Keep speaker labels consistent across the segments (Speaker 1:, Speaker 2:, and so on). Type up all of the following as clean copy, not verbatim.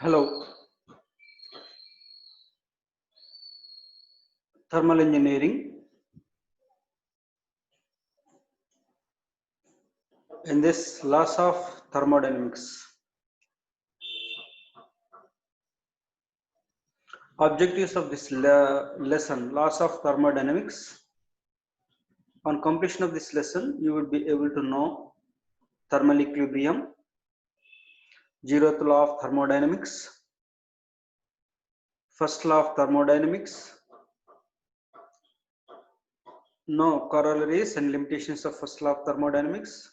Speaker 1: Hello, thermal engineering. In this laws of thermodynamics, objectives of this lesson, laws of thermodynamics. On completion of this lesson, you would be able to know thermal equilibrium, zeroth law of thermodynamics, first law of thermodynamics, know corollaries and limitations of first law of thermodynamics,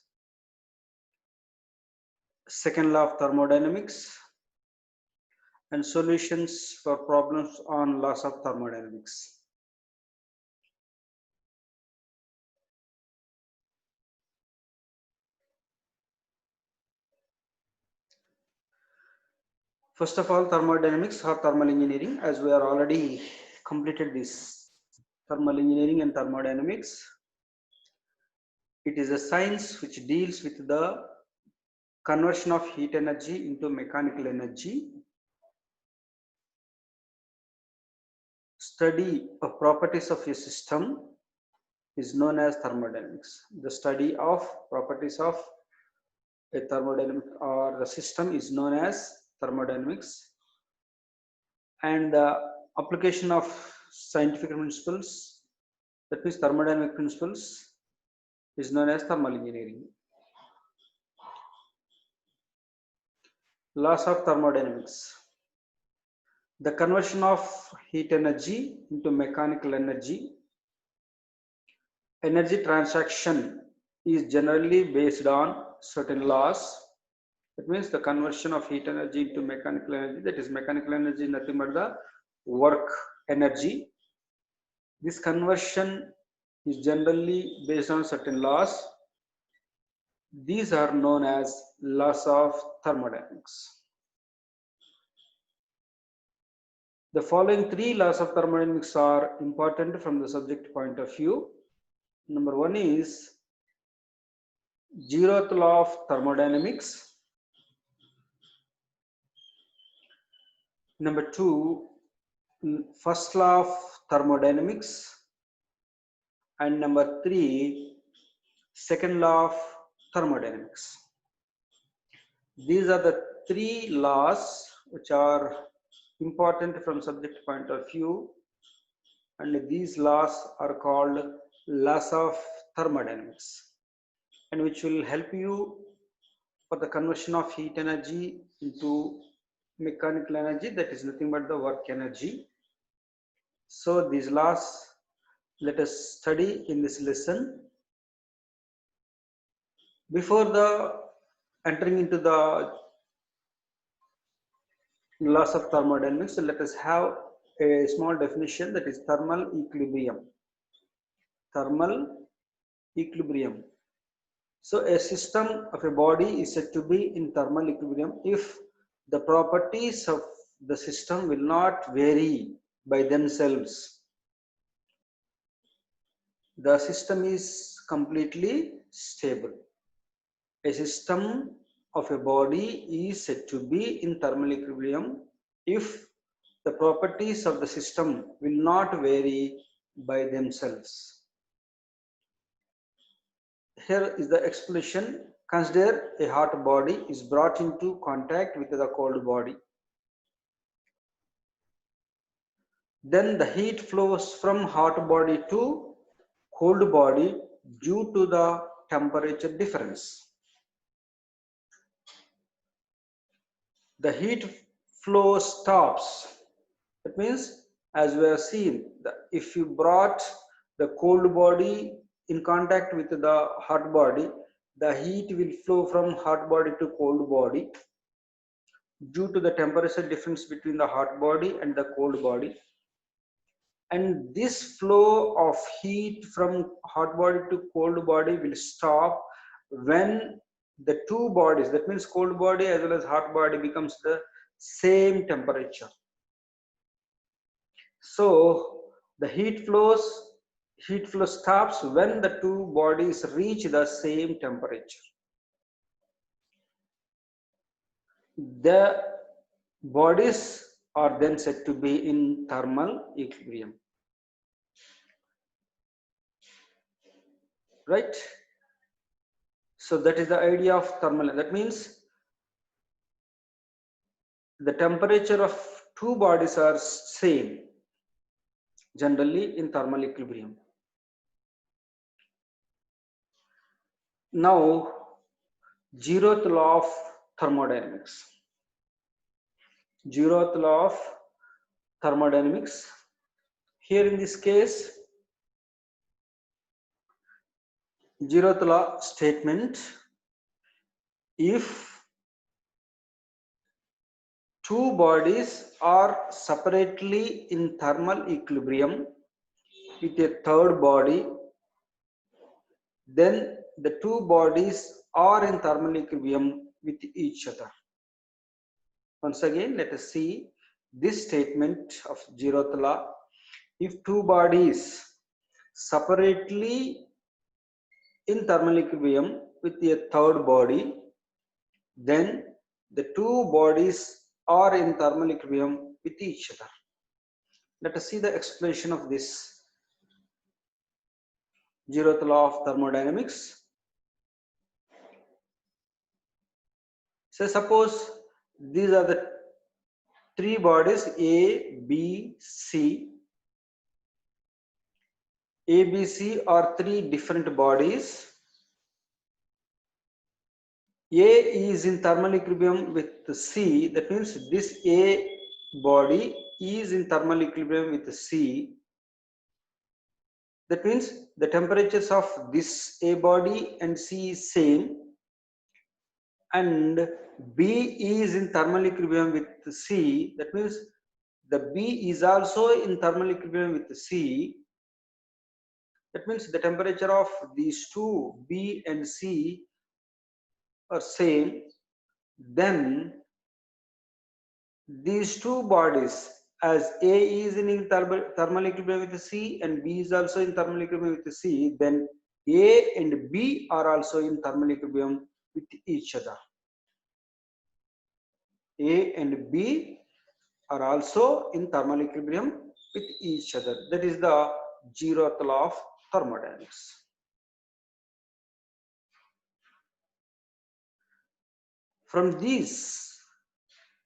Speaker 1: second law of thermodynamics, and solutions for problems on laws of thermodynamics. First of all, thermodynamics or thermal engineering, as we are already completed this thermal engineering and thermodynamics. It is a science which deals with the conversion of heat energy into mechanical energy, study of properties of a system is known as thermodynamics. The study of properties of a thermodynamic or the system is known as thermodynamics, and the application of scientific principles, that means thermodynamic principles, is known as thermal engineering. Laws of thermodynamics. The conversion of heat energy into mechanical energy. Energy transaction is generally based on certain laws. That means the conversion of heat energy into mechanical energy, that is mechanical energy, nothing but the work energy. This conversion is generally based on certain laws. These are known as laws of thermodynamics. The following three laws of thermodynamics are important from the subject point of view. Number one is zeroth law of thermodynamics. Number two, first law of thermodynamics. And number three, second law of thermodynamics. These are the three laws which are important from subject point of view, and these laws are called laws of thermodynamics, and which will help you for the conversion of heat energy into mechanical energy, that is nothing but the work energy. So these laws let us study in this lesson. Before the entering into the laws of thermodynamics, let us have a small definition, that is thermal equilibrium. Thermal equilibrium. So a system of a body is said to be in thermal equilibrium if the properties of the system will not vary by themselves. The system is completely stable. A system of a body is said to be in thermal equilibrium if the properties of the system will not vary by themselves. Here is the explanation. Consider a hot body is brought into contact with the cold body. Then the heat flows from hot body to cold body due to the temperature difference. The heat flow stops. That means, as we have seen, if you brought the cold body in contact with the hot body, the heat will flow from hot body to cold body due to the temperature difference between the hot body and the cold body. And this flow of heat from hot body to cold body will stop when the two bodies, that means cold body as well as hot body, becomes the same temperature. So the heat flow stops when the two bodies reach the same temperature. bodies are then said to be in thermal equilibrium. Right? So that is the idea of thermal. That means the temperature of two bodies are same generally in thermal equilibrium. Now, zeroth law of thermodynamics. Zeroth law of thermodynamics. Here in this case, zeroth law statement: if two bodies are separately in thermal equilibrium with a third body, then the two bodies are in thermal equilibrium with each other. Once again, let us see this statement of zeroth law. If two bodies separately in thermal equilibrium with a third body, then the two bodies are in thermal equilibrium with each other. Let us see the explanation of this zeroth law of thermodynamics. So suppose these are the three bodies A, B, C. A, B, C are three different bodies. A is in thermal equilibrium with C. That means this A body is in thermal equilibrium with C. That means the temperatures of this A body and C is same, and B is in thermal equilibrium with C. That means the B is also in thermal equilibrium with C. That means the temperature of these two B and C are same. Then these two bodies, as A is in thermal equilibrium with C and B is also in thermal equilibrium with C, then A and B are also in thermal equilibrium with each other. A and B are also in thermal equilibrium with each other. That is the zeroth law of thermodynamics. From this,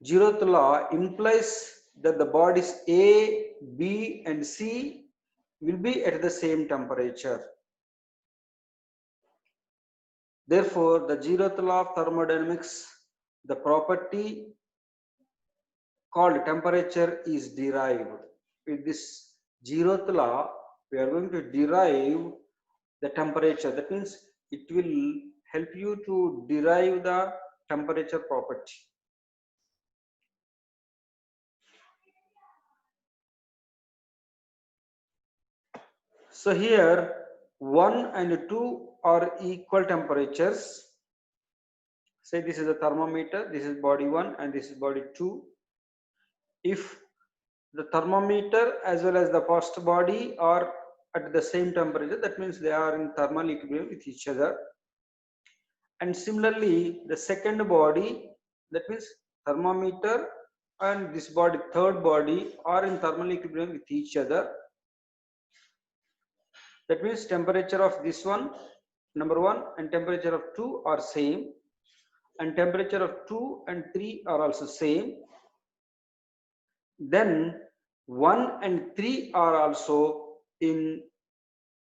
Speaker 1: zeroth law implies that the bodies A, B, and C will be at the same temperature. Therefore, the zeroth law of thermodynamics, the property called temperature is derived. With this zeroth law, we are going to derive the temperature. That means it will help you to derive the temperature property. So here 1 and 2 are equal temperatures. Say this is a thermometer, this is body 1 and this is body 2. If the thermometer as well as the first body are at the same temperature, that means they are in thermal equilibrium with each other. And similarly, the second body, that means thermometer and this body, third body, are in thermal equilibrium with each other. That means temperature of this one, number 1, and temperature of 2 are same, and temperature of 2 and 3 are also same. Then 1 and 3 are also in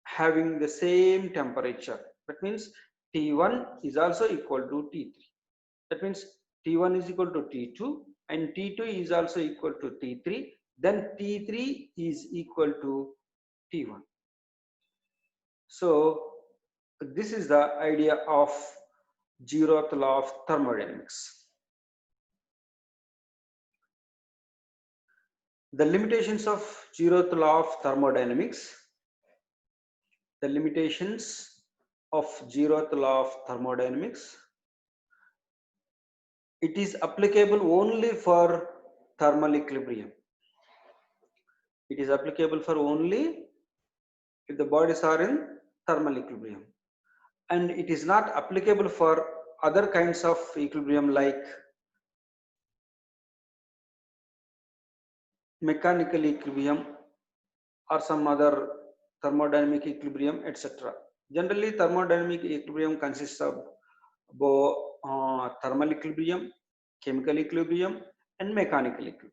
Speaker 1: having the same temperature. That means T1 is also equal to T3. That means T1 is equal to T2 and T2 is also equal to T3. Then T3 is equal to T1. So this is the idea of zeroth law of thermodynamics. The limitations of zeroth law of thermodynamics. The limitations of zeroth law of thermodynamics. It is applicable only for thermal equilibrium. It is applicable for only if the bodies are in thermal equilibrium. And it is not applicable for other kinds of equilibrium like mechanical equilibrium or some other thermodynamic equilibrium, etc. Generally, thermodynamic equilibrium consists of both thermal equilibrium, chemical equilibrium, and mechanical equilibrium.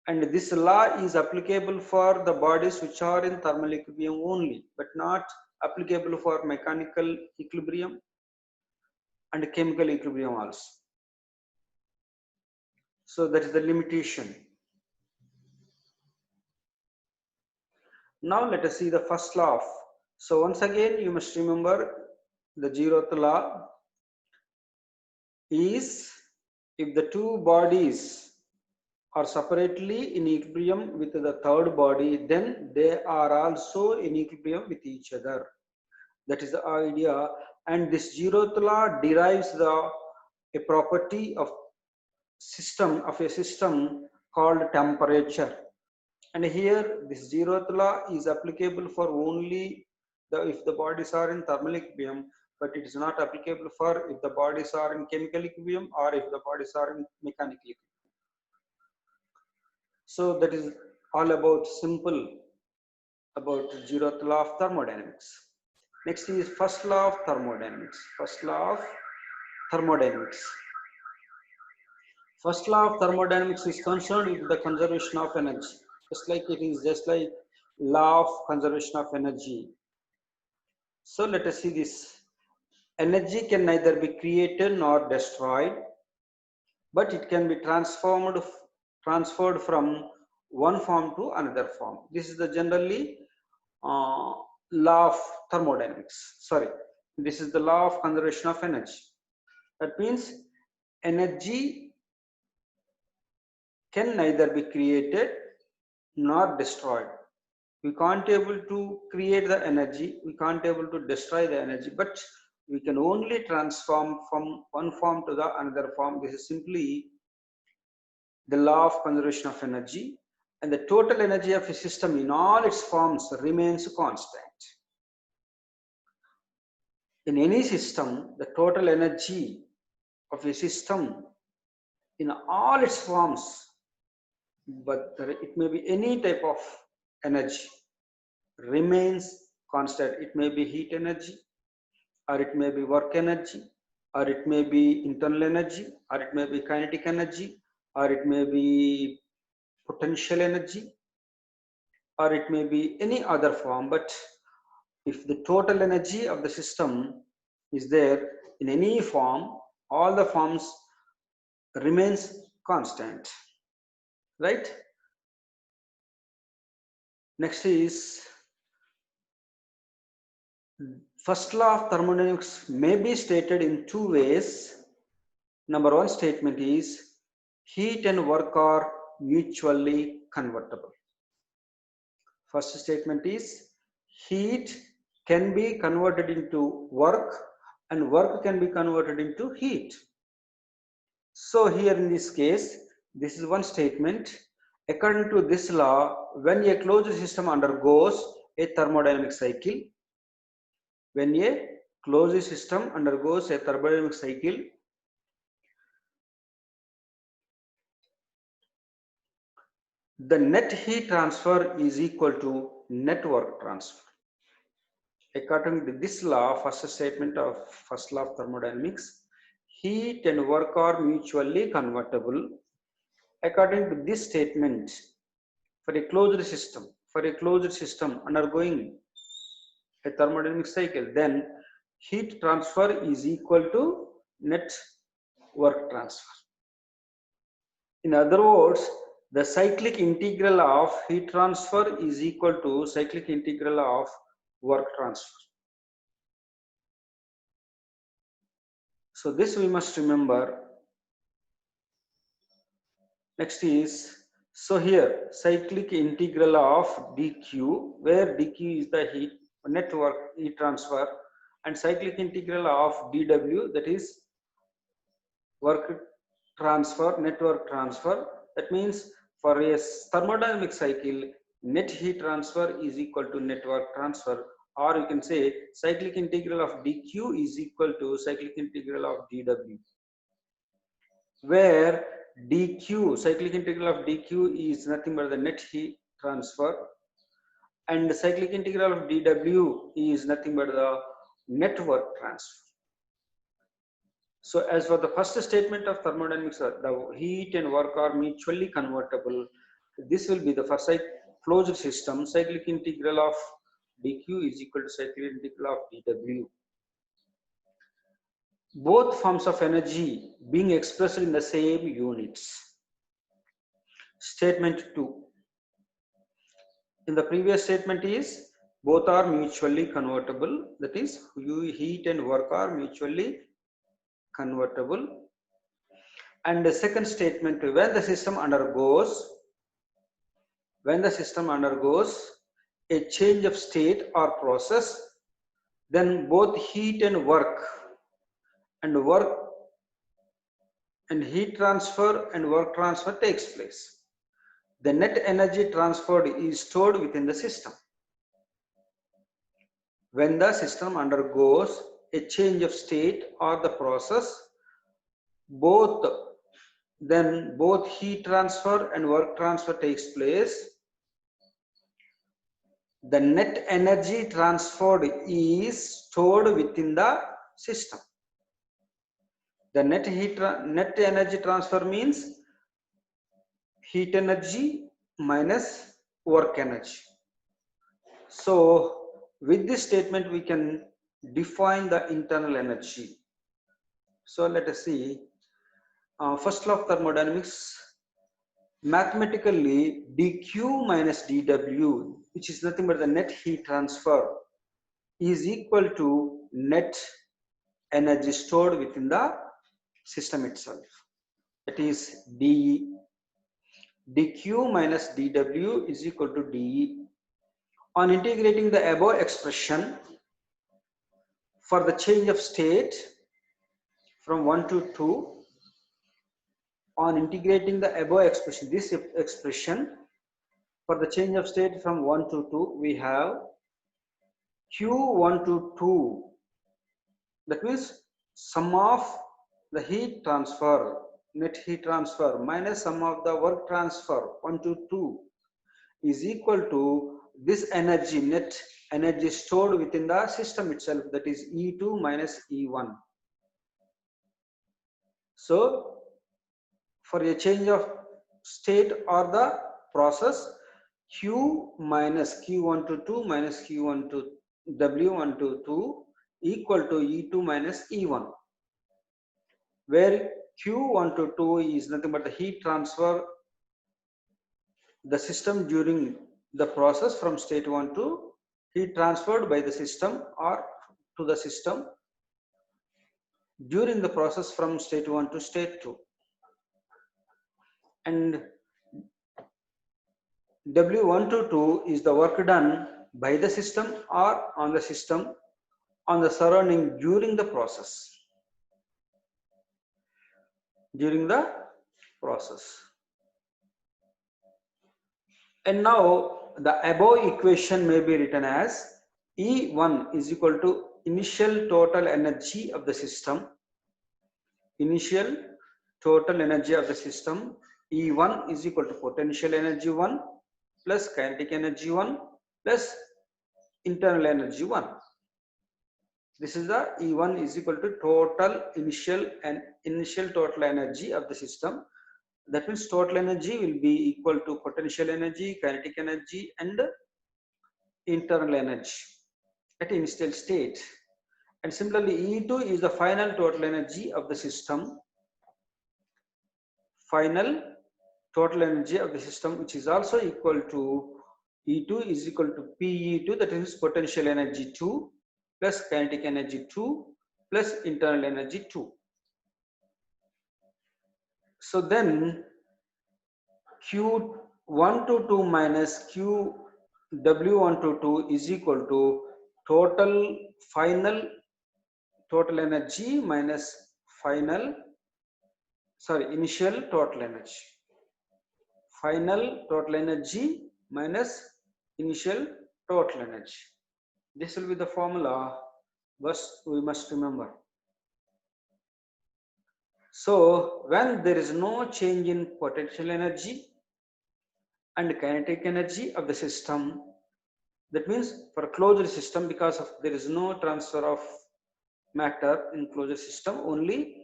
Speaker 1: And this law is applicable for the bodies which are in thermal equilibrium only, but not applicable for mechanical equilibrium and chemical equilibrium also. So that is the limitation. Now let us see the first law. So once again, you must remember the zeroth law is if the two bodies are separately in equilibrium with the third body, then they are also in equilibrium with each other. That is the idea. And this zeroth law derives a property of a system called temperature. And here this zeroth law is applicable for only if the bodies are in thermal equilibrium, but it is not applicable for if the bodies are in chemical equilibrium or if the bodies are in mechanical equilibrium. So that is all about simple about zeroth law of thermodynamics. Next is first law of thermodynamics. First law of thermodynamics. First law of thermodynamics is concerned with the conservation of energy. Just like law of conservation of energy. So let us see this. Energy can neither be created nor destroyed, but it can be transferred from one form to another form. This is the generally law of thermodynamics. Sorry, this is the law of conservation of energy. That means energy can neither be created nor destroyed. We can't able to create the energy, we can't able to destroy the energy, but we can only transform from one form to the another form. This is simply the law of conservation of energy, and the total energy of a system in all its forms remains constant. In any system, the total energy of a system in all its forms, but it may be any type of energy, remains constant. It may be heat energy, or it may be work energy, or it may be internal energy, or it may be kinetic energy, or it may be potential energy, or it may be any other form. But if the total energy of the system is there in any form, all the forms remains constant, right? Next is first law of thermodynamics may be stated in two ways. Number one statement is heat and work are mutually convertible. First statement is heat can be converted into work and work can be converted into heat. So here in this case, this is one statement. According to this law, when a closed system undergoes a thermodynamic cycle, when a closed system undergoes a thermodynamic cycle, the net heat transfer is equal to net work transfer. According to this law, first statement of first law of thermodynamics, heat and work are mutually convertible. According to this statement, for a closed system undergoing a thermodynamic cycle, then heat transfer is equal to net work transfer. In other words, the cyclic integral of heat transfer is equal to cyclic integral of work transfer. So this we must remember. Next is, so here cyclic integral of dq, where dq is the heat network heat transfer, and cyclic integral of dw, that is work transfer, network transfer. That means for a thermodynamic cycle, net heat transfer is equal to network transfer, or you can say cyclic integral of dq is equal to cyclic integral of dw, where dq, cyclic integral of dq is nothing but the net heat transfer, and the cyclic integral of dw is nothing but the net work transfer. So as for the first statement of thermodynamics, the heat and work are mutually convertible. This will be the first closed system. Cyclic integral of dq is equal to cyclic integral of dw. Both forms of energy being expressed in the same units. Statement 2. In the previous statement is both are mutually convertible. That is, heat and work are mutually convertible. And the second statement, when the system undergoes a change of state or process, then both heat and heat transfer and work transfer takes place. The net energy transferred is stored within the system. When the system undergoes a change of state or the process, then both heat transfer and work transfer takes place. The net energy transferred is stored within the system. The net energy transfer means heat energy minus work energy. So with this statement we can define the internal energy. So let us see. First law of thermodynamics. Mathematically, dq minus dw, which is nothing but the net heat transfer, is equal to net energy stored within the system itself. That is dE. dq minus dw is equal to dE. On integrating the above expression for the change of state from 1 to 2, on integrating the above expression, this expression for the change of state from 1 to 2, we have q1 to 2. That means sum of the heat transfer, net heat transfer, minus sum of the work transfer 1 to 2 is equal to this energy, net energy stored within the system itself, that is E2 minus E1. So for a change of state or the process, Q minus Q1 to 2 minus Q1 to W1 to 2 equal to E2 minus E1, where Q1 to 2 is nothing but the heat transfer the system during the process from state 1 to heat transferred by the system or to the system during the process from state 1 to state 2. And W1 to 2 is the work done by the system or on the system on the surrounding during the process. And now the above equation may be written as E1 is equal to initial total energy of the system. Initial total energy of the system, E1 is equal to potential energy 1 plus kinetic energy 1 plus internal energy 1. This is the E1 is equal to total initial total energy of the system. That means total energy will be equal to potential energy, kinetic energy and internal energy at initial state. And similarly, E2 is the final total energy of the system. Final total energy of the system, which is also equal to E2 is equal to PE2, that is potential energy 2 plus kinetic energy 2 plus internal energy 2. So then Q1 to 2 minus QW1 to 2 is equal to final total energy minus initial total energy. Final total energy minus initial total energy. This will be the formula, but we must remember. So when there is no change in potential energy and kinetic energy of the system, that means for a closed system, because of there is no transfer of matter in closed system, only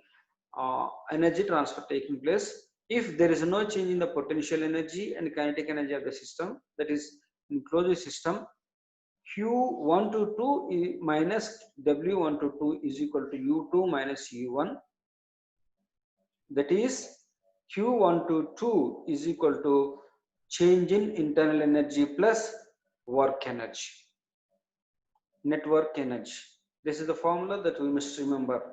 Speaker 1: energy transfer taking place. If there is no change in the potential energy and kinetic energy of the system, that is in closed system, Q1 to 2 minus W1 to 2 is equal to U2 minus U1. That is Q1 to 2 is equal to change in internal energy plus work energy, net work energy. This is the formula that we must remember.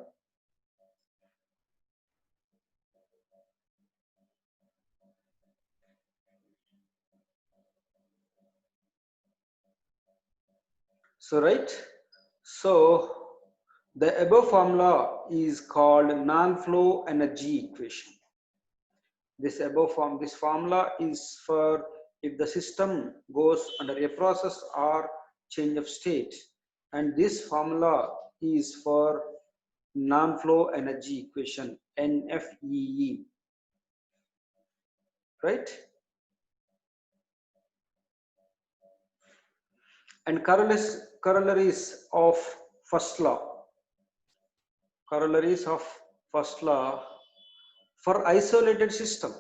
Speaker 1: So right, so the above formula is called non-flow energy equation. This formula is for if the system goes under a process or change of state, and this formula is for non-flow energy equation, NFEE, right? And corollaries of first law. Corollaries of first law for isolated system.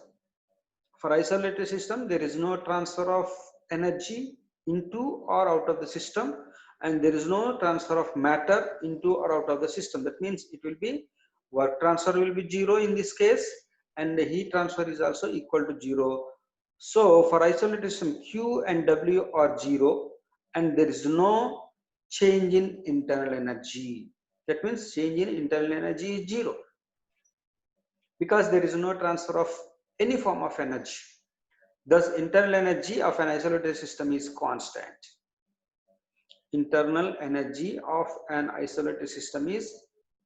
Speaker 1: For isolated system, there is no transfer of energy into or out of the system, and there is no transfer of matter into or out of the system. That means it will be work transfer will be 0 in this case, and the heat transfer is also equal to 0. So for isolated system, Q and W are 0, and there is no change in internal energy. That means change in internal energy is 0 because there is no transfer of any form of energy. Thus, internal energy of an isolated system is constant. Internal energy of an isolated system is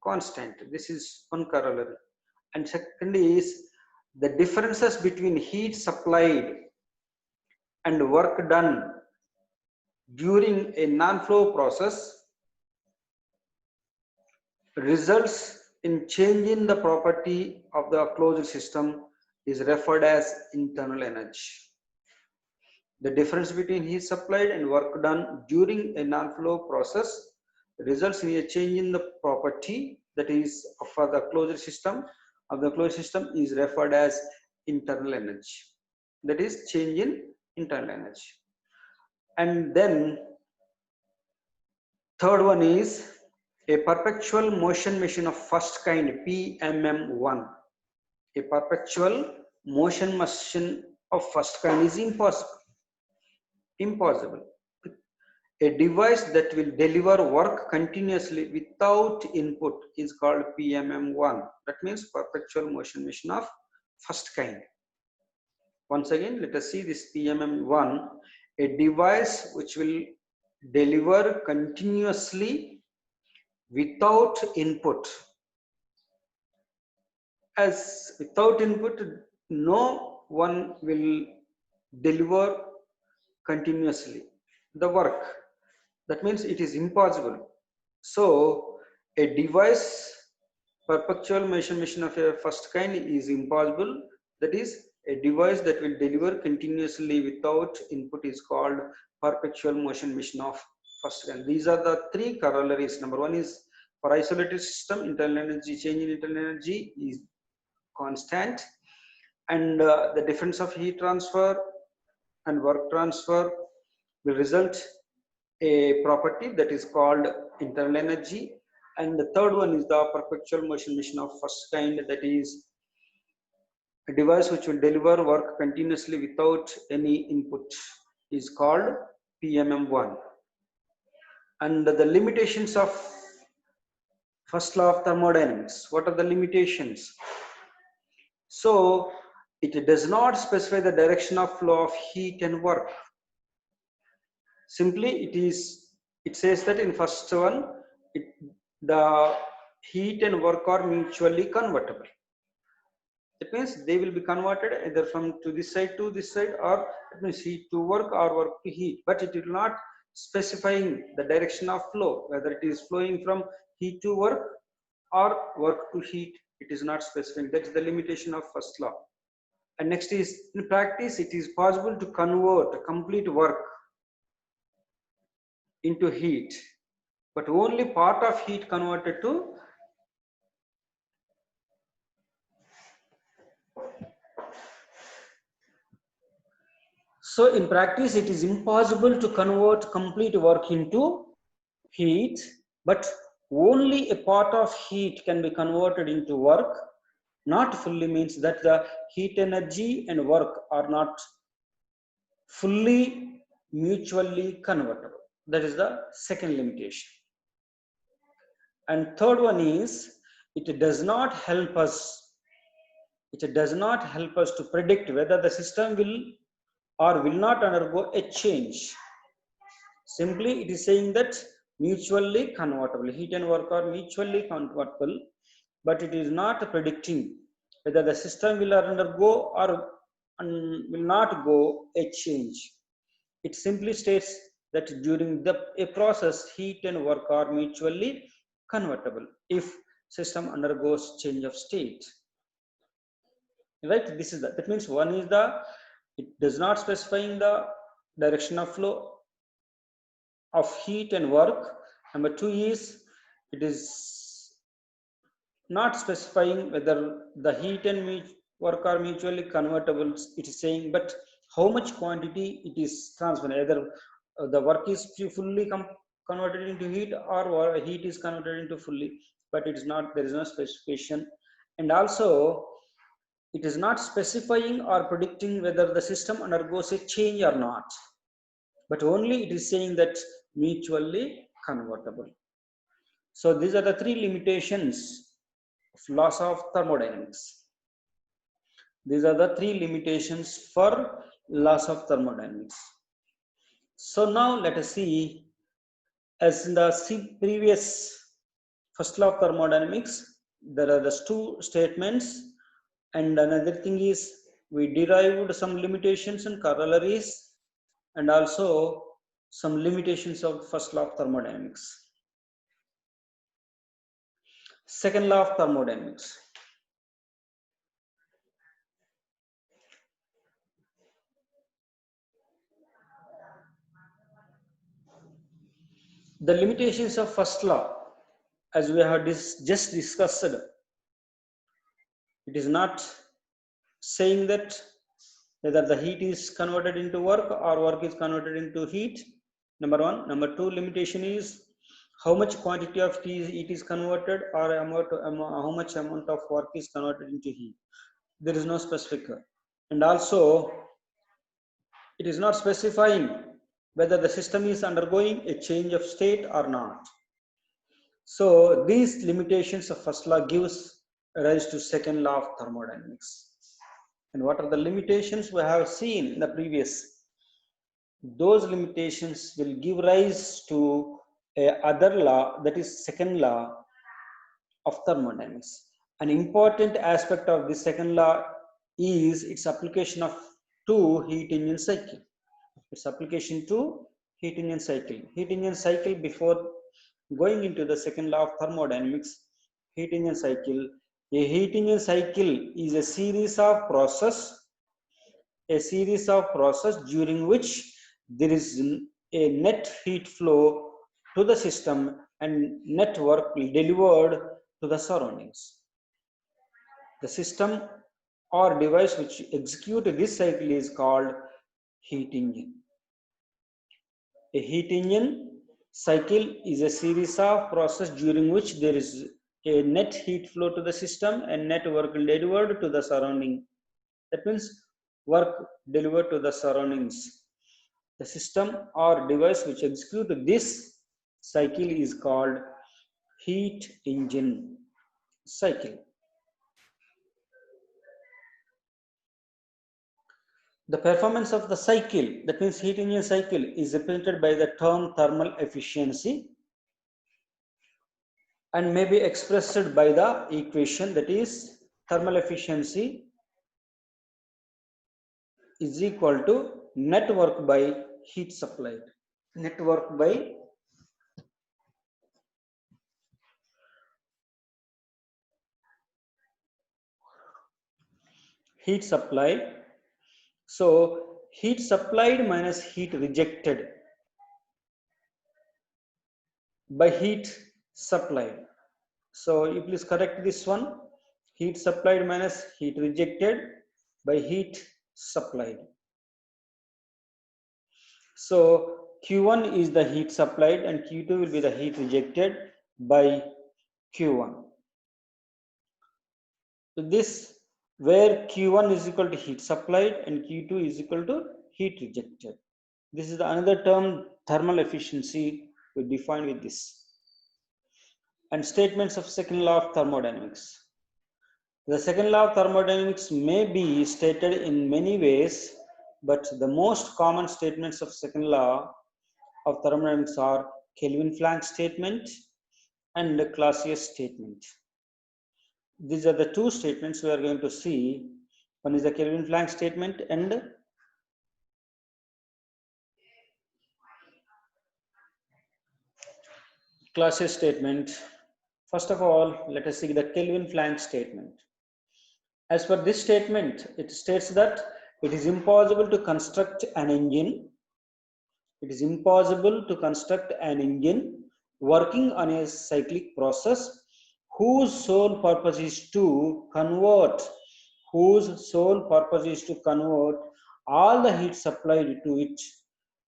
Speaker 1: constant. This is one corollary. And second is the differences between heat supplied and work done during a non-flow process results in change in the property of the closed system is referred as internal energy. The difference between heat supplied and work done during a non-flow process results in a change in the property, that is for the closed system of the closed system is referred as internal energy. That is change in internal energy. And then third one is a perpetual motion machine of first kind, PMM1. A perpetual motion machine of first kind is impossible. A device that will deliver work continuously without input is called PMM1. That means perpetual motion machine of first kind. Once again, let us see this PMM1, a device which will deliver continuously without input. As without input, no one will deliver continuously the work. That means it is impossible. So a device, perpetual motion machine of a first kind is impossible. That is a device that will deliver continuously without input is called perpetual motion machine of first kind. These are the three corollaries. Number one is for isolated system, internal energy, change in internal energy is constant, and the difference of heat transfer and work transfer will result a property that is called internal energy. And the third one is the perpetual motion machine of first kind, that is a device which will deliver work continuously without any input is called PMM1. And the limitations of first law of thermodynamics. What are the limitations? So it does not specify the direction of flow of heat and work. Simply it says that in first one the heat and work are mutually convertible. It means they will be converted either from to this side, or it means heat to work or work to heat, but it will not specifying the direction of flow, whether it is flowing from heat to work or work to heat. It is not specifying. That is the limitation of first law. And next is, in practice, it is possible to convert complete work into heat, but only part of heat converted to so in practice it is impossible to convert complete work into heat, but only a part of heat can be converted into work. Not fully means that the heat energy and work are not fully mutually convertible. That is the second limitation. And third one is, it does not help us to predict whether the system will or will not undergo a change. Simply it is saying that mutually convertible, heat and work are mutually convertible, but it is not predicting whether the system will undergo or will not go a change. It simply states that during a process, heat and work are mutually convertible if system undergoes change of state. Right? This is that means one is it does not specifying the direction of flow of heat and work. Number two is, it is not specifying whether the heat and work are mutually convertible. It is saying, but how much quantity it is transferred, either the work is fully converted into heat or heat is converted into fully, but it is not, there is no specification. And also it is not specifying or predicting whether the system undergoes a change or not, but only it is saying that mutually convertible. So these are the three limitations of laws of thermodynamics. These are the three limitations for laws of thermodynamics. So now let us see, as in the previous first law of thermodynamics, there are the two statements, and another thing is we derived some limitations and corollaries, and also some limitations of first law of thermodynamics. Second law of thermodynamics. The limitations of first law, as we have just discussed, it is not saying that whether the heat is converted into work or work is converted into heat. Number one. Number two limitation is how much quantity of heat is converted, or how much amount of work is converted into heat. There is no specific. And also it is not specifying whether the system is undergoing a change of state or not. So these limitations of first law gives rise to second law of thermodynamics. And what are the limitations we have seen in the previous? Those limitations will give rise to other law, that is second law of thermodynamics. An important aspect of the second law is its application to heat engine cycle. Its application to heat engine cycle. Heat engine cycle, before going into the second law of thermodynamics, heat engine cycle. A heat engine cycle is a series of process during which there is a net heat flow to the system and net work delivered to the surroundings. The system or device which execute this cycle is called heat engine. A heat engine cycle is a series of process during which there is a net heat flow to the system and net work delivered to the surrounding. That means work delivered to the surroundings. The system or device which execute this cycle is called heat engine cycle. The performance of the cycle, that means heat engine cycle, is represented by the term thermal efficiency and may be expressed by the equation, that is thermal efficiency is equal to net work by heat supplied. Net work by heat supplied. So heat supplied minus heat rejected by heat supplied. So you please correct this one. Heat supplied minus heat rejected by heat supplied. So Q1 is the heat supplied and Q2 will be the heat rejected by Q1. So this where Q1 is equal to heat supplied and Q2 is equal to heat rejected. This is another term, thermal efficiency, we define with this. And statements of second law of thermodynamics. The second law of thermodynamics may be stated in many ways, but the most common statements of second law of thermodynamics are Kelvin-Planck statement and Clausius statement. These are the two statements we are going to see. One is the Kelvin-Planck statement and Clausius statement. First of all, let us see the Kelvin-Planck statement. As per this statement, it states that it is impossible to construct an engine. It is impossible to construct an engine working on a cyclic process whose sole purpose is to convert all the heat supplied to it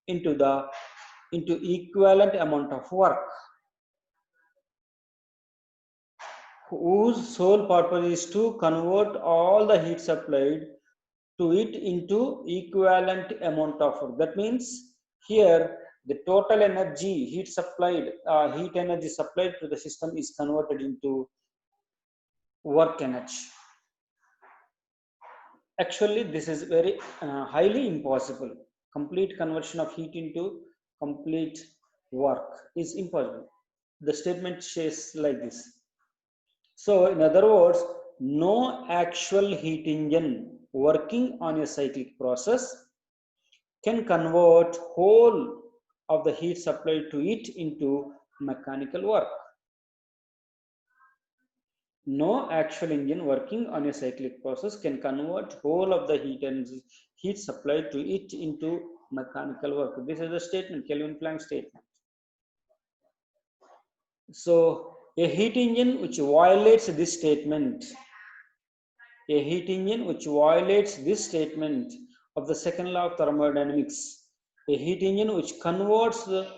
Speaker 1: into equivalent amount of work. Whose sole purpose is to convert all the heat supplied to it into equivalent amount of work. That means here the total energy heat energy supplied to the system is converted into work energy. Actually, this is very highly impossible. Complete conversion of heat into complete work is impossible. The statement says like this. So, in other words, no actual heat engine working on a cyclic process can convert whole of the heat supplied to it into mechanical work. No actual engine working on a cyclic process can convert whole of the heat supplied to it into mechanical work. This is the statement, Kelvin-Planck statement. So, a heat engine which violates this statement, of the second law of thermodynamics, a heat engine which converts the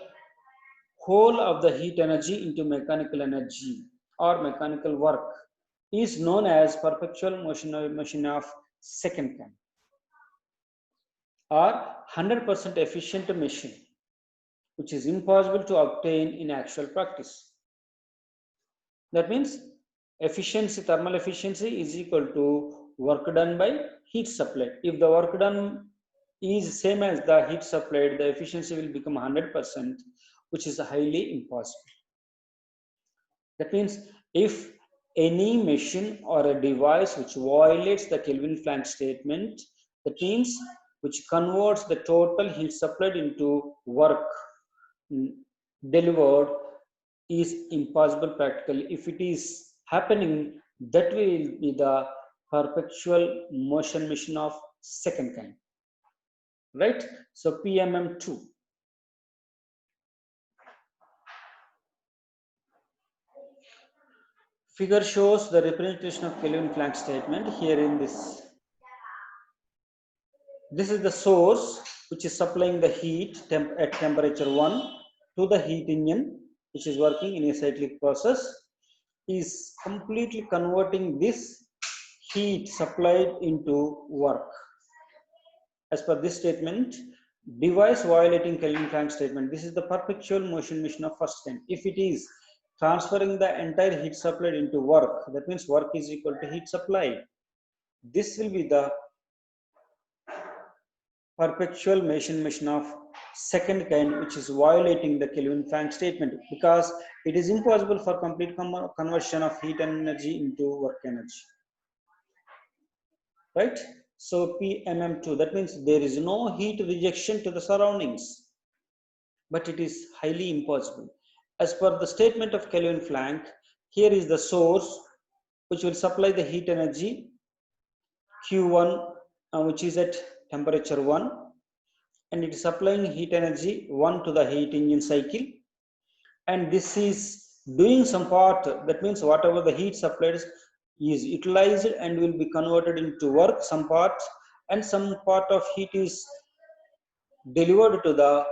Speaker 1: whole of the heat energy into mechanical energy or mechanical work, is known as perpetual motion of second kind or 100% efficient machine, which is impossible to obtain in actual practice. That means thermal efficiency is equal to work done by heat supplied. If the work done is same as the heat supplied, the efficiency will become 100%, which is highly impossible. That means if any machine or a device which violates the Kelvin-Planck statement, that means which converts the total heat supplied into work delivered, is impossible practically. If it is happening, that will be the perpetual motion machine of second kind, right? So PMM2. Figure shows the representation of Kelvin-Planck statement here in this. This is the source which is supplying the heat at temperature 1 to the heat engine, which is working in a cyclic process, is completely converting this heat supplied into work. As per this statement, device violating Kelvin-Planck statement, this is the perpetual motion machine of first kind. If it is transferring the entire heat supplied into work, that means work is equal to heat supplied. This will be the perpetual motion machine of second kind, which is violating the Kelvin-Planck statement, because it is impossible for complete conversion of heat energy into work energy, right? So PMM2, that means there is no heat rejection to the surroundings, but it is highly impossible. As per the statement of Kelvin-Planck, here is the source which will supply the heat energy Q1, which is at temperature 1, and it is supplying heat energy 1 to the heat engine cycle, and this is doing some part, that means whatever the heat supplied is utilized and will be converted into work, some part, and some part of heat is delivered to the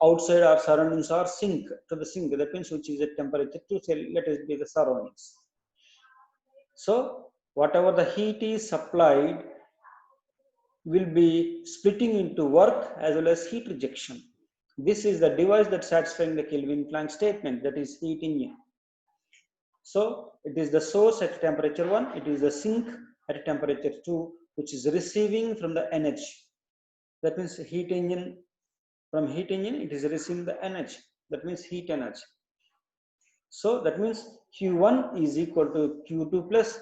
Speaker 1: outside or surroundings or sink, to the sink, that means which is at temperature 2, say let it be the surroundings. So whatever the heat is supplied will be splitting into work as well as heat rejection. This is the device that satisfying the Kelvin-Planck statement, that is heat engine. So it is the source at temperature 1, it is the sink at temperature 2, which is receiving from the energy. That means heat engine, from heat engine it is receiving the energy, that means heat energy. So that means Q1 is equal to Q2 plus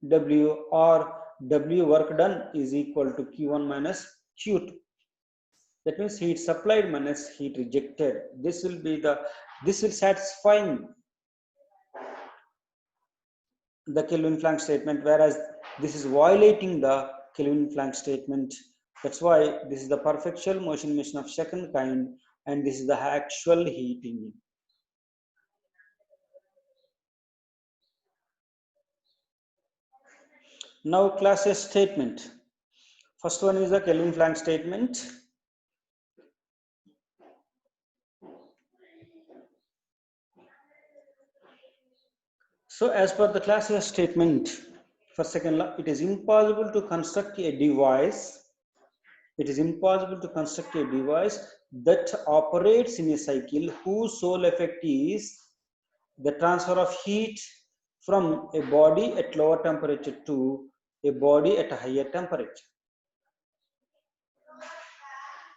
Speaker 1: W, or W work done is equal to Q1 minus Q2. That means heat supplied minus heat rejected. This will satisfy the Kelvin-Planck statement, whereas this is violating the Kelvin-Planck statement. That's why this is the perpetual motion machine of second kind, and this is the actual heat engine. Now class S statement. First one is the Kelvin-Planck statement. So as per the class S statement, for second law, it is impossible to construct a device. It is impossible to construct a device that operates in a cycle whose sole effect is the transfer of heat from a body at lower temperature to a body at a higher temperature.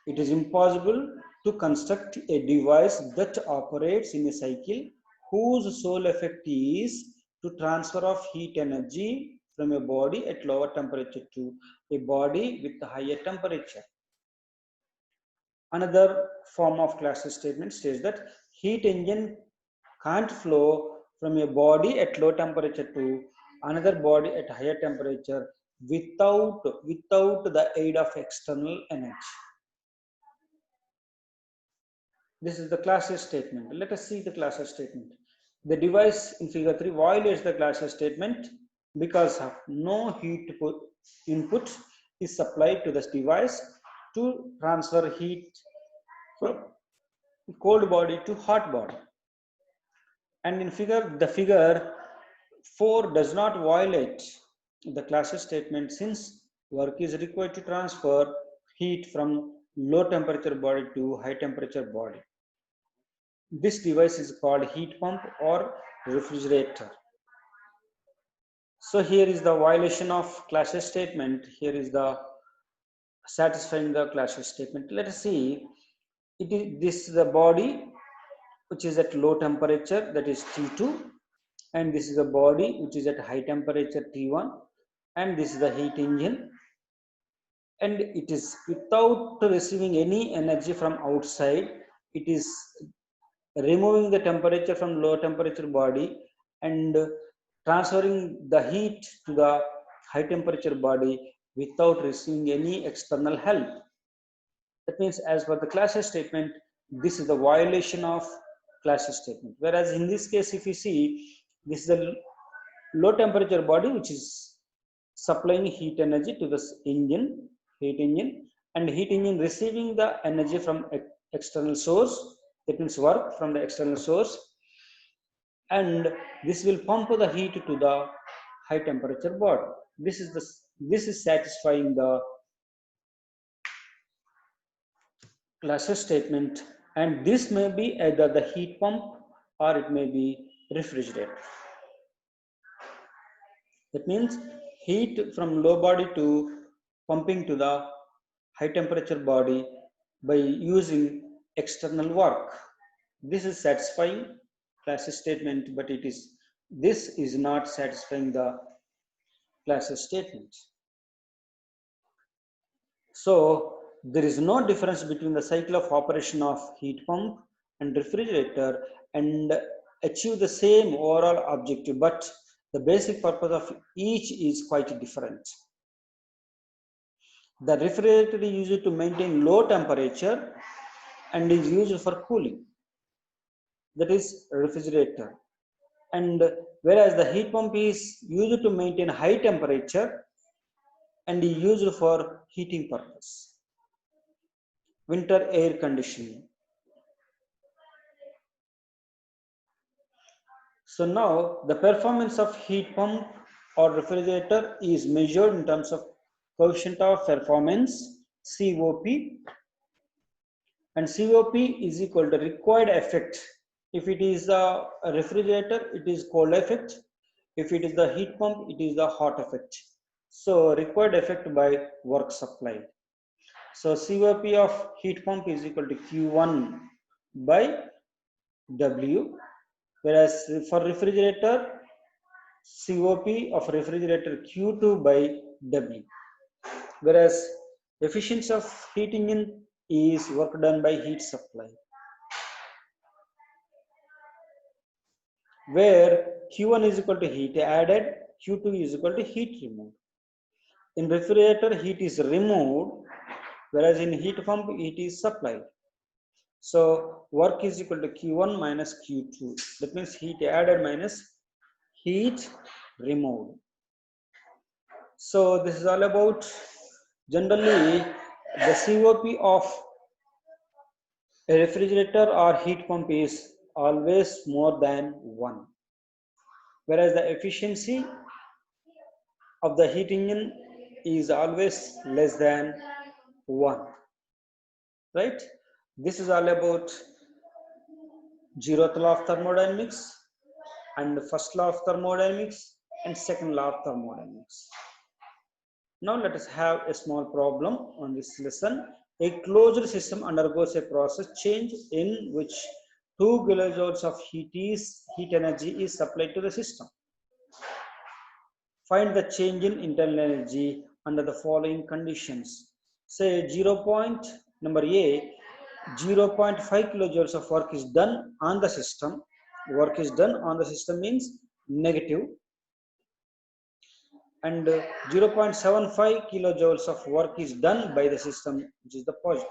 Speaker 1: It is impossible to construct a device that operates in a cycle whose sole effect is to transfer of heat energy from a body at lower temperature to a body with a higher temperature. Another form of class statement states that heat engine can't flow from a body at low temperature to another body at higher temperature without the aid of external energy. This is the class S statement. Let us see the class S statement. The device in figure 3 violates the class S statement because of no heat input is supplied to this device to transfer heat from cold body to hot body. And in the figure 4 does not violate the class S statement since work is required to transfer heat from low temperature body to high temperature body. This device is called heat pump or refrigerator. So here is the violation of class S statement. Here is the satisfying the class S statement. Let us see. This is the body which is at low temperature, that is T2, and this is the body which is at high temperature T1, and this is the heat engine, and it is without receiving any energy from outside. It is removing the temperature from low temperature body and transferring the heat to the high temperature body without receiving any external help. That means as per the class S statement, this is the violation of class S statement. Whereas in this case, if you see, this is a low temperature body which is supplying heat energy to this engine, heat engine, and heat engine receiving the energy from external source, that means work from the external source, and this will pump the heat to the high temperature body. This is satisfying the class S statement, and this may be either the heat pump or it may be refrigerator. That means heat from low body to pumping to the high temperature body by using external work. This is satisfying class S statement, but this is not satisfying the class S statement. So there is no difference between the cycle of operation of heat pump and refrigerator and achieve the same overall objective, but the basic purpose of each is quite different. The refrigerator is used to maintain low temperature and is used for cooling. That is refrigerator. And whereas the heat pump is used to maintain high temperature and is used for heating purpose. Winter air conditioning. So now the performance of heat pump or refrigerator is measured in terms of coefficient of performance, COP, and COP is equal to required effect. If it is the refrigerator, it is cold effect. If it is the heat pump, it is the hot effect. So required effect by work supplied. So COP of heat pump is equal to Q1 by W, whereas for refrigerator, COP of refrigerator Q2 by W, whereas efficiency of heat engine is work done by heat supply, where Q1 is equal to heat added, Q2 is equal to heat removed. In refrigerator, heat is removed, whereas in heat pump, heat is supplied. So work is equal to Q1 minus Q2. That means heat added minus heat removed. So this is all about generally the COP of a refrigerator or heat pump is always more than 1, whereas the efficiency of the heat engine is always less than 1, right? This is all about zeroth law of thermodynamics and the first law of thermodynamics and second law of thermodynamics. Now let us have a small problem on this lesson. A closed system undergoes a process change in which 2 kilojoules of heat energy is supplied to the system. Find the change in internal energy under the following conditions. Say 0. Number A, 0.5 kilojoules of work is done on the system. Work is done on the system means negative. And 0.75 kilojoules of work is done by the system, which is the positive.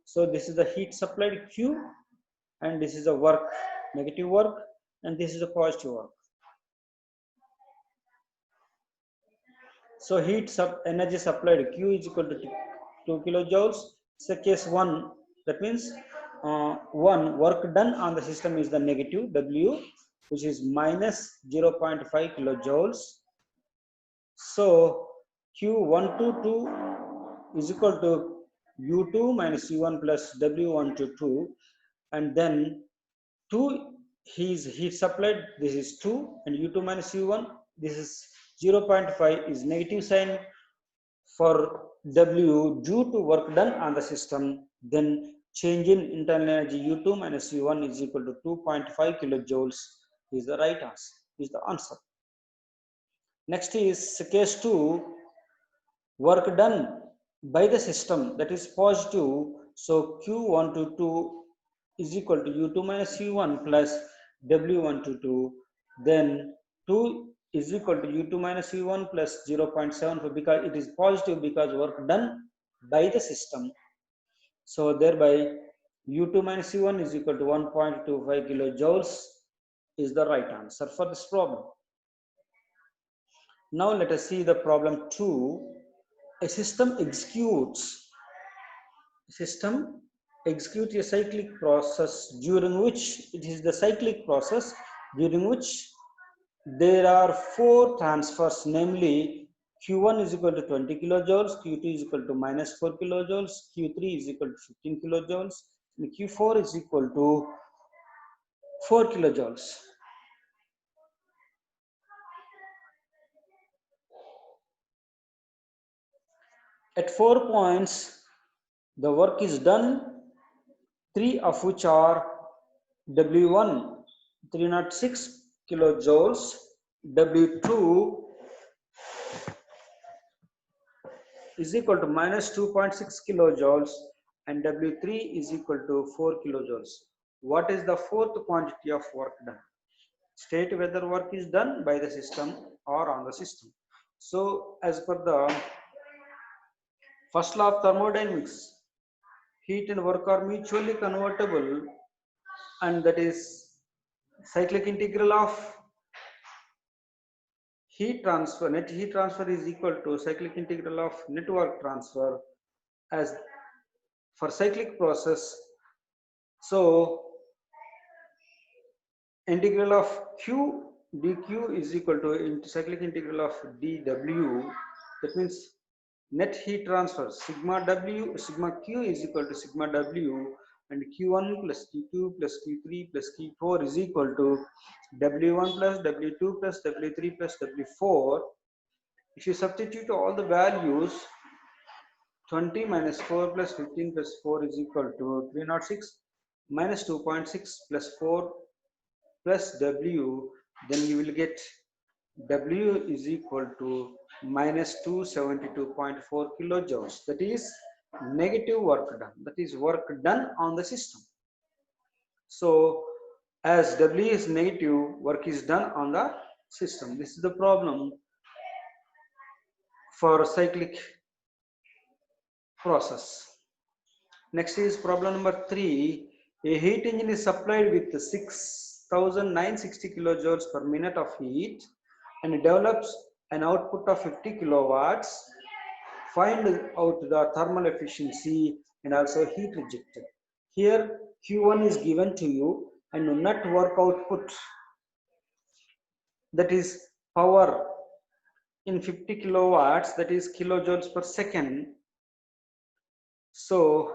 Speaker 1: So this is the heat supplied Q, and this is the work, negative work, and this is the positive work. So energy supplied Q is equal to 2 kilojoules. So case 1, that means 1 work done on the system is the negative W, which is minus 0.5 kilojoules. So Q122 is equal to U2 minus U1 plus W122, and then 2 is heat supplied, this is 2, and U2 minus U1, this is 0.5 is negative sign for W due to work done on the system. Then change in internal energy U2 minus U1 is equal to 2.5 kilojoules is the right answer, is the answer. Next is case 2, work done by the system, that is positive. So Q122 is equal to U2 minus U1 plus W122. Then 2 is equal to U2 minus U1 plus 0.74 because it is positive because work done by the system. So thereby U2 minus U1 is equal to 1.25 kilojoules is the right answer for this problem. Now let us see the problem 2. A system executes a cyclic process during which there are 4 transfers, namely Q1 is equal to 20 kilojoules, Q2 is equal to minus 4 kilojoules, Q3 is equal to 15 kilojoules, and Q4 is equal to 4 kilojoules. At 4 points, the work is done, 3 of which are W1 306 kilojoules, W2 is equal to minus 2.6 kilojoules, and W3 is equal to 4 kilojoules. What is the fourth quantity of work done? State whether work is done by the system or on the system. So as per the First law of thermodynamics, heat and work are mutually convertible, and that is cyclic integral of heat transfer, net heat transfer is equal to cyclic integral of net work transfer as for cyclic process. So integral of q dq is equal to cyclic integral of dw. That means net heat transfer sigma q is equal to sigma w, and q1 plus q2 plus q3 plus q4 is equal to w1 plus w2 plus w3 plus w4. If you substitute all the values, 20 minus 4 plus 15 plus 4 is equal to 306, minus 2.6 plus 4 plus w, then you will get w is equal to minus 272.4 kilojoules. That is negative work done. That is work done on the system. So as w is negative, work is done on the system. This is the problem for cyclic process. Next is problem number 3. A heat engine is supplied with 6,960 kilojoules per minute of heat and develops an output of 50 kilowatts. Find out the thermal efficiency and also heat rejected. Here Q1 is given to you and net work output, that is power in 50 kilowatts, that is kilojoules per second. So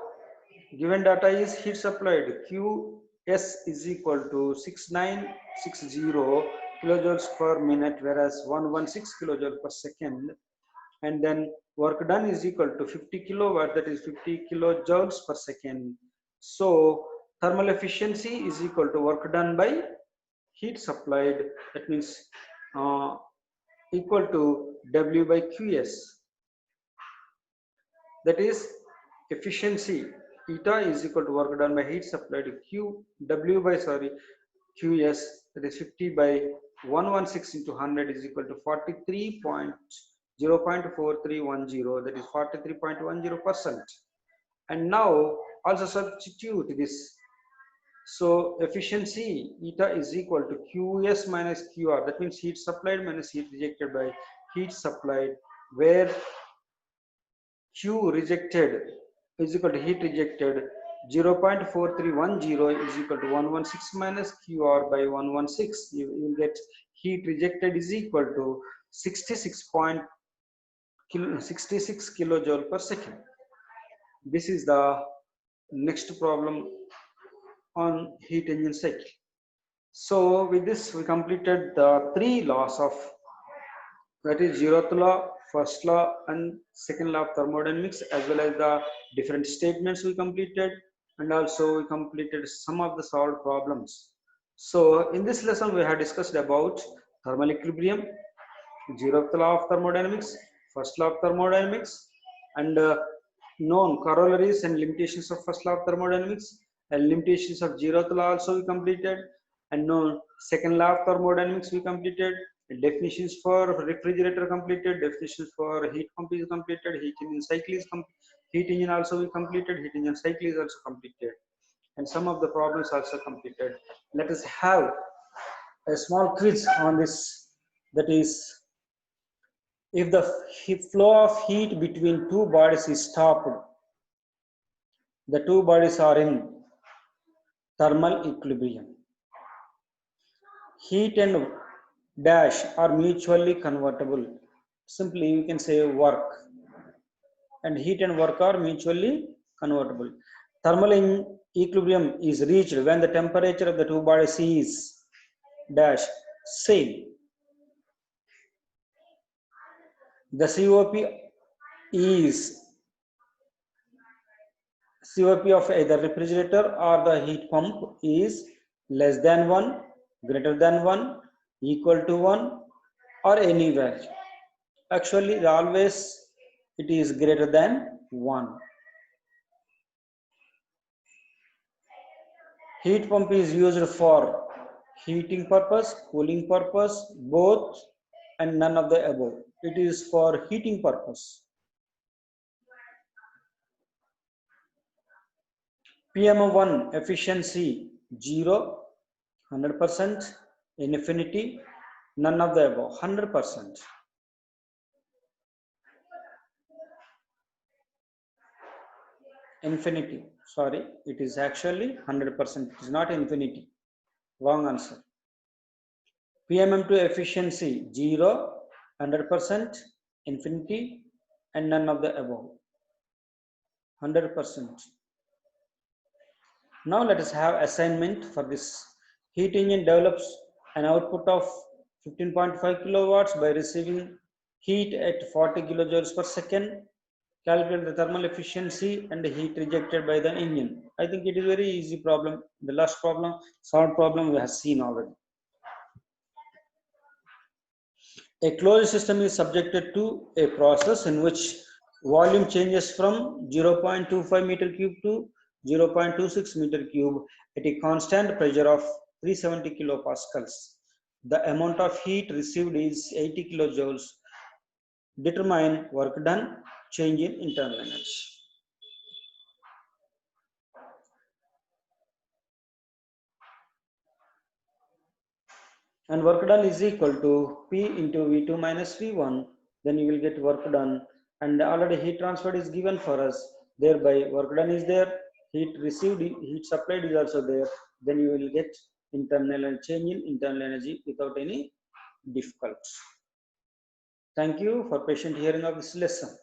Speaker 1: given data is heat supplied Qs is equal to 6960 kilojoules per minute, whereas 116 kilojoules per second, and then work done is equal to 50 kilowatt, that is 50 kilojoules per second. So thermal efficiency is equal to work done by heat supplied, that means equal to W by Qs. That is efficiency eta is equal to work done by heat supplied Qs, that is 50 by 116 into 100 is equal to 0.4310, that is 43.10%. And now also substitute this. So efficiency eta is equal to Qs minus Qr, that means heat supplied minus heat rejected by heat supplied, where Q rejected is equal to heat rejected. 0.4310 is equal to 116 minus Qr by 116. You will get heat rejected is equal to 66 kilojoule per second. This is the next problem on heat engine cycle. So with this we completed the 3 laws of, that is zeroth law, first law and second law of thermodynamics, as well as the different statements we completed, and also we completed some of the solved problems. So in this lesson we have discussed about thermal equilibrium, zeroth law of thermodynamics, first law of thermodynamics, and known corollaries and limitations of first law of thermodynamics, and limitations of zeroth law also we completed, and known second law of thermodynamics we completed, definitions for refrigerator completed, definitions for heat pump is completed, heat engine cycle is heat engine also we completed, heat engine cycle is also completed, and some of the problems also completed. Let us have a small quiz on this. That is, if the flow of heat between two bodies is stopped, the two bodies are in thermal equilibrium. Heat and dash are mutually convertible. Simply you can say work, and heat and work are mutually convertible. Thermal equilibrium is reached when the temperature of the two bodies is dash same. The COP of either refrigerator or the heat pump is less than 1, greater than 1, equal to 1, or any value. Actually always it is greater than 1. Heat pump is used for heating purpose, cooling purpose, both, and none of the above. It is for heating purpose. PM1 efficiency 0, 100%, infinity, none of the above, 100%. Infinity, sorry, it is actually 100%, it is not infinity. Wrong answer. PMM2 efficiency 0, 100%, infinity, and none of the above. 100%. Now let us have assignment for this. Heat engine develops an output of 15.5 kilowatts by receiving heat at 40 kilojoules per second. Calculate the thermal efficiency and the heat rejected by the engine. I think it is very easy problem. The last problem, solved problem we have seen already. A closed system is subjected to a process in which volume changes from 0.25 meter cube to 0.26 meter cube at a constant pressure of 370 kilopascals. The amount of heat received is 80 kilojoules. Determine work done, change in internal energy. And work done is equal to P into V2 minus V1. Then you will get work done, and already heat transferred is given for us. Thereby work done is there, heat received, heat supplied is also there. Then you will get internal and change in internal energy without any difficulties. Thank you for patient hearing of this lesson.